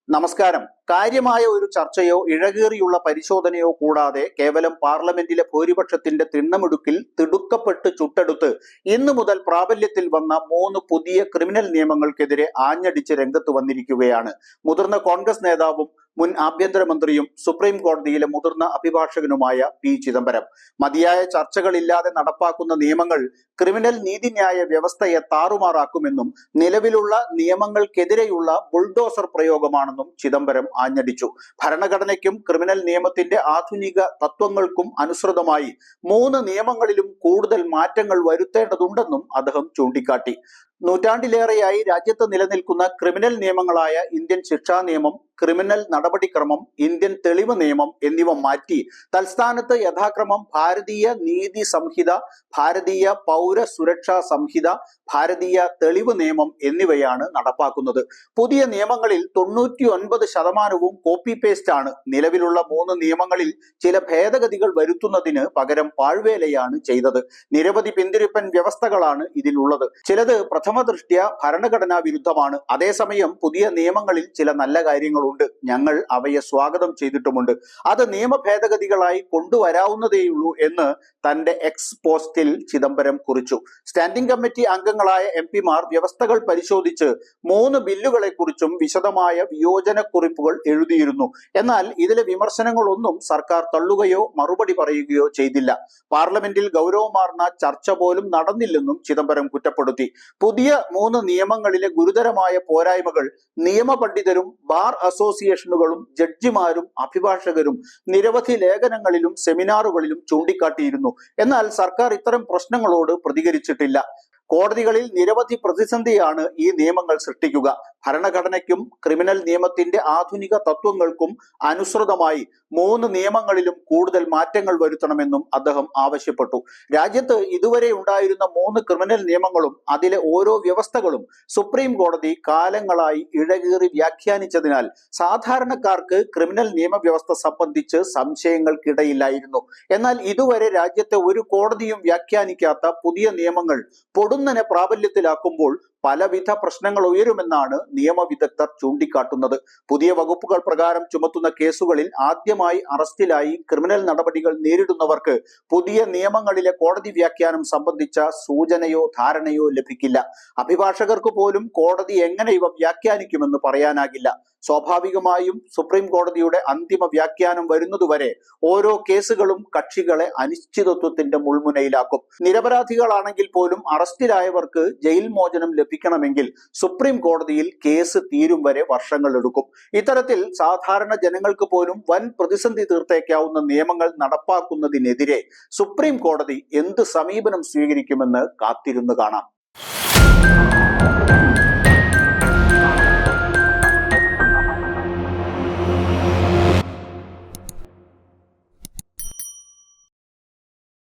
നമസ്കാരം. കാര്യമായ ഒരു ചർച്ചയോ ഇഴകേറിയുള്ള പരിശോധനയോ കൂടാതെ കേവലം പാർലമെന്റിലെ ഭൂരിപക്ഷത്തിന്റെ തിണ്ണമെടുക്കിൽ തിടുക്കപ്പെട്ട് ചുട്ടെടുത്ത് ഇന്നു മുതൽ പ്രാബല്യത്തിൽ വന്ന 3 പുതിയ ക്രിമിനൽ നിയമങ്ങൾക്കെതിരെ ആഞ്ഞടിച്ച് രംഗത്ത് വന്നിരിക്കുകയാണ് മുതിർന്ന കോൺഗ്രസ് നേതാവും മുൻ ആഭ്യന്തരമന്ത്രിയും സുപ്രീം കോടതിയിലെ മുതിർന്ന അഭിഭാഷകനുമായ പി ചിദംബരം. മതിയായ ചർച്ചകളില്ലാതെ നടപ്പാക്കുന്ന നിയമങ്ങൾ ക്രിമിനൽ നീതിന്യായ വ്യവസ്ഥയെ താറുമാറാക്കുമെന്നും നിലവിലുള്ള നിയമങ്ങൾക്കെതിരെയുള്ള ബുൾഡോസർ പ്രയോഗമാണെന്നും ചിദംബരം ആഞ്ഞടിച്ചു. ഭരണഘടനയ്ക്കും ക്രിമിനൽ നിയമത്തിന്റെ ആധുനിക തത്വങ്ങൾക്കും അനുസൃതമായി 3 നിയമങ്ങളിലും കൂടുതൽ മാറ്റങ്ങൾ വരുത്തേണ്ടതുണ്ടെന്നും അദ്ദേഹം ചൂണ്ടിക്കാട്ടി. നൂറ്റാണ്ടിലേറെയായി രാജ്യത്ത് നിലനിൽക്കുന്ന ക്രിമിനൽ നിയമങ്ങളായ ഇന്ത്യൻ ശിക്ഷാ നിയമം, ക്രിമിനൽ നടപടിക്രമം, ഇന്ത്യൻ തെളിവ് നിയമം എന്നിവ മാറ്റി തൽസ്ഥാനത്ത് യഥാക്രമം ഭാരതീയ നീതി സംഹിത, ഭാരതീയ പൗര സുരക്ഷാ സംഹിത, ഭാരതീയ തെളിവ് നിയമം എന്നിവയാണ് നടപ്പാക്കുന്നത്. പുതിയ നിയമങ്ങളിൽ 99% കോപ്പി പേസ്റ്റ് ആണ്. നിലവിലുള്ള 3 നിയമങ്ങളിൽ ചില ഭേദഗതികൾ വരുത്തുന്നതിന് പകരം പാഴ്വേലയാണ് ചെയ്തത്. നിരവധി പിന്തിരിപ്പൻ വ്യവസ്ഥകളാണ് ഇതിലുള്ളത്. ചിലത് പ്രഥമ ദൃഷ്ട്യാ ഭരണഘടനാ വിരുദ്ധമാണ്. അതേസമയം പുതിയ നിയമങ്ങളിൽ ചില നല്ല കാര്യങ്ങളുണ്ട്. ഞങ്ങൾ അവയെ സ്വാഗതം ചെയ്തിട്ടുമുണ്ട്. അത് നിയമ ഭേദഗതികളായി കൊണ്ടുവരാവുന്നതേയുള്ളൂ എന്ന് തന്റെ എക്സ് പോസ്റ്റിൽ ചിദംബരം കുറിച്ചു. സ്റ്റാൻഡിംഗ് കമ്മിറ്റി അംഗങ്ങളായ എംപിമാർ വ്യവസ്ഥകൾ പരിശോധിച്ച് 3 ബില്ലുകളെ കുറിച്ചും വിശദമായ വിയോജനക്കുറിപ്പുകൾ എഴുതിയിരുന്നു. എന്നാൽ ഇതിലെ വിമർശനങ്ങളൊന്നും സർക്കാർ തള്ളുകയോ മറുപടി പറയുകയോ ചെയ്തില്ല. പാർലമെന്റിൽ ഗൗരവമാർന്ന ചർച്ച പോലും നടന്നില്ലെന്നും ചിദംബരം കുറ്റപ്പെടുത്തി. പുതിയ 3 നിയമങ്ങളിലെ ഗുരുതരമായ പോരായ്മകൾ നിയമപണ്ഡിതരും ബാർ അസോസിയേഷനുകളും ജഡ്ജിമാരും അഭിഭാഷകരും നിരവധി ലേഖനങ്ങളിലും സെമിനാറുകളിലും ചൂണ്ടിക്കാട്ടിയിരുന്നു. എന്നാൽ സർക്കാർ ഇത്തരം പ്രശ്നങ്ങളോട് പ്രതികരിച്ചിട്ടില്ല. കോടതികളിൽ നിരവധി പ്രതിസന്ധിയാണ് ഈ നിയമങ്ങൾ സൃഷ്ടിക്കുക. ഭരണഘടനയ്ക്കും ക്രിമിനൽ നിയമത്തിന്റെ ആധുനിക തത്വങ്ങൾക്കും അനുസൃതമായി 3 നിയമങ്ങളിലും കൂടുതൽ മാറ്റങ്ങൾ വരുത്തണമെന്നും അദ്ദേഹം ആവശ്യപ്പെട്ടു. രാജ്യത്ത് ഇതുവരെ ഉണ്ടായിരുന്ന 3 ക്രിമിനൽ നിയമങ്ങളും അതിലെ ഓരോ വ്യവസ്ഥകളും സുപ്രീം കോടതി കാലങ്ങളായി ഇഴകേറി വ്യാഖ്യാനിച്ചതിനാൽ സാധാരണക്കാർക്ക് ക്രിമിനൽ നിയമവ്യവസ്ഥ സംബന്ധിച്ച് സംശയങ്ങൾക്കിടയില്ലായിരുന്നു. എന്നാൽ ഇതുവരെ രാജ്യത്തെ ഒരു കോടതിയും വ്യാഖ്യാനിക്കാത്ത പുതിയ നിയമങ്ങൾ പൊടുന്നനെ പ്രാബല്യത്തിലാക്കുമ്പോൾ പലവിധ പ്രശ്നങ്ങൾ ഉയരുമെന്നാണ് നിയമവിദഗ്ധർ ചൂണ്ടിക്കാട്ടുന്നത്. പുതിയ വകുപ്പുകൾ പ്രകാരം ചുമത്തുന്ന കേസുകളിൽ ആദ്യമായി അറസ്റ്റിലായി ക്രിമിനൽ നടപടികൾ നേരിടുന്നവർക്ക് പുതിയ നിയമങ്ങളിലെ കോടതി വ്യാഖ്യാനം സംബന്ധിച്ച സൂചനയോ ധാരണയോ ലഭിക്കില്ല. അഭിഭാഷകർക്ക് പോലും കോടതി എങ്ങനെ ഇവ വ്യാഖ്യാനിക്കുമെന്ന് പറയാനാകില്ല. സ്വാഭാവികമായും സുപ്രീം കോടതിയുടെ അന്തിമ വ്യാഖ്യാനം വരുന്നതുവരെ ഓരോ കേസുകളും കക്ഷികളെ അനിശ്ചിതത്വത്തിന്റെ മുൾമുനയിലാക്കും. നിരപരാധികളാണെങ്കിൽ പോലും അറസ്റ്റിലായവർക്ക് ജയിൽ മോചനം ലഭിക്കണമെങ്കിൽ സുപ്രീം കോടതിയിൽ കേസ് തീരും വരെ വർഷങ്ങൾ എടുക്കും. ഇത്തരത്തിൽ സാധാരണ ജനങ്ങൾക്ക് പോലും വൻ പ്രതിസന്ധി തീർത്തേക്കാവുന്ന നിയമങ്ങൾ നടപ്പാക്കുന്നതിനെതിരെ സുപ്രീം കോടതി എന്ത് സമീപനം സ്വീകരിക്കുമെന്ന് കാത്തിരുന്നു കാണാം.